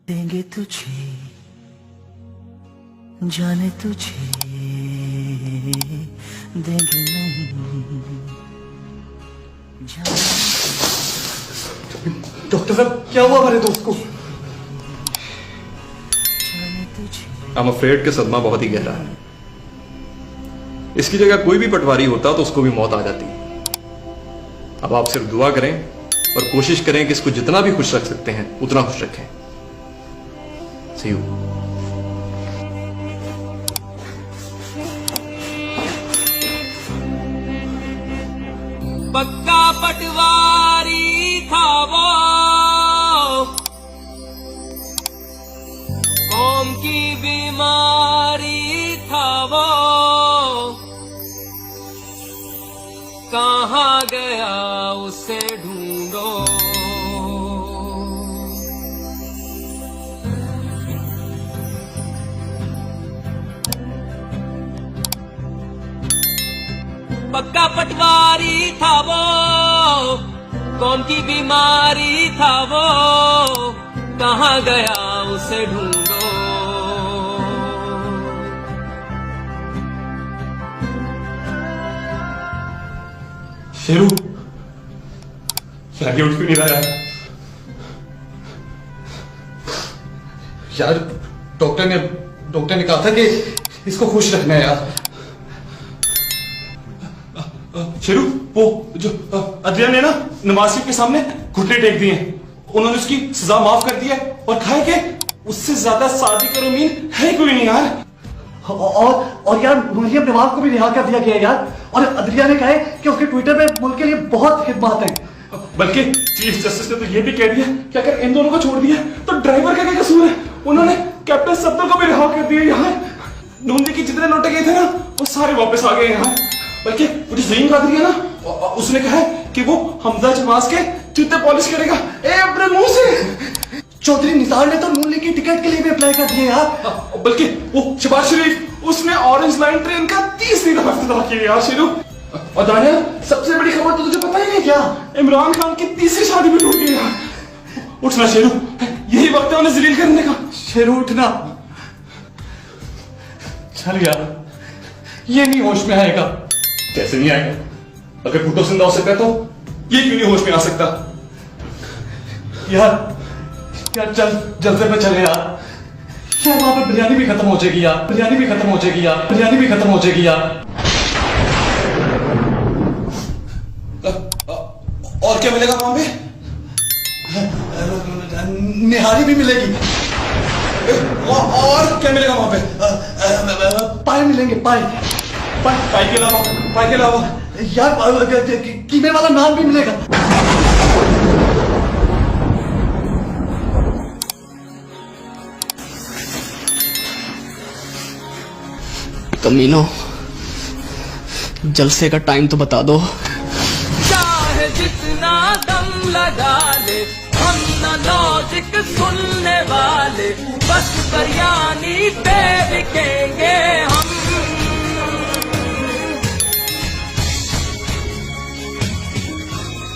देंगे तुझे जाने तुझे देंगे नहीं जाने। डॉक्टर साहब क्या हुआ हमारे दोस्त को? I'm afraid कि सदमा बहुत ही गहरा है। इसकी जगह कोई भी पटवारी होता तो उसको भी मौत आ जाती। अब आप सिर्फ दुआ करें और कोशिश करें कि इसको जितना भी खुश रख सकते हैं उतना खुश रखें। See you. पक्का पटवारी था वो, कौम की बीमारी था वो, कहाँ गया उसे ढूंढो। पक्का पटवारी था वो, कौम की बीमारी था वो, कहाँ गया उसे ढूंढो। शेरू यार, ये उठ क्यों नहीं रहा यार? यार डॉक्टर ने कहा था कि इसको खुश रखना है यार। शेरू, वो जो अदरिया ने ना नवाज के सामने घुटने टेक दिए, उन्होंने उसकी सजा माफ कर दी है और कहा है कि उससे ज्यादा सादिक और अमीन है कोई नहीं यार। और यार मुल्जिम नवाज को भी रिहा कर दिया गया यार। और अदरिया ने कहा है कि उसके ट्विटर पे मुल्क के लिए बहुत खिदमत है। बल्कि चीफ जस्टिस ने तो ये भी कह दिया कि अगर इन दोनों को छोड़ दिया तो ड्राइवर का क्या कसूर है। उन्होंने कैप्टन सत्तर को भी रिहा कर दिया। यहाँ नूंदी की जितने नोटे गए थे ना वो सारे वापस आ गए यहाँ। बल्कि वो जो ज़हीन कादरी है ना, उसने कहा है कि वो हमजा जमास के जूते पॉलिश करेगा। ए अपने मुंह से। चौधरी निसार ने तो नून लीग की टिकट के लिए भी अप्लाई कर दिया यार। बल्कि वो शहबाज शरीफ, उसने ऑरेंज लाइन ट्रेन का 30वीं दफा इफ्तिताह किया यार। शेरू, और दानिया, सबसे बड़ी खबर तो तुझे पता ही नहीं क्या? इमरान खान की तीसरी शादी भी टूट गई यार। उठना शेरू, यही वक्त है उन्हें जलील करने का। शेरू उठना। चल यार, ये नहीं होश में आएगा। कैसे नहीं आएगा? अगर भुट्टो जिंदा हो सकता है तो ये क्यों नहीं होश में आ सकता? यार चल जल्दी में चले यार। यार वहां पे बिरयानी भी खत्म हो जाएगी यार। बिरयानी भी खत्म हो जाएगी यार। बिरयानी भी खत्म हो जाएगी यार। और क्या मिलेगा वहां पे? निहारी भी मिलेगी। और क्या मिलेगा वहां पे? पाए मिलेंगे, पाए। पाई के अलावा यार कीमे वाला नान भी मिलेगा। कमीनो, जलसे का टाइम तो बता दो। चाहे जितना दम लगा ले, हम न लॉजिक सुनने वाले, बस बिरयानी पे बिकेंगे।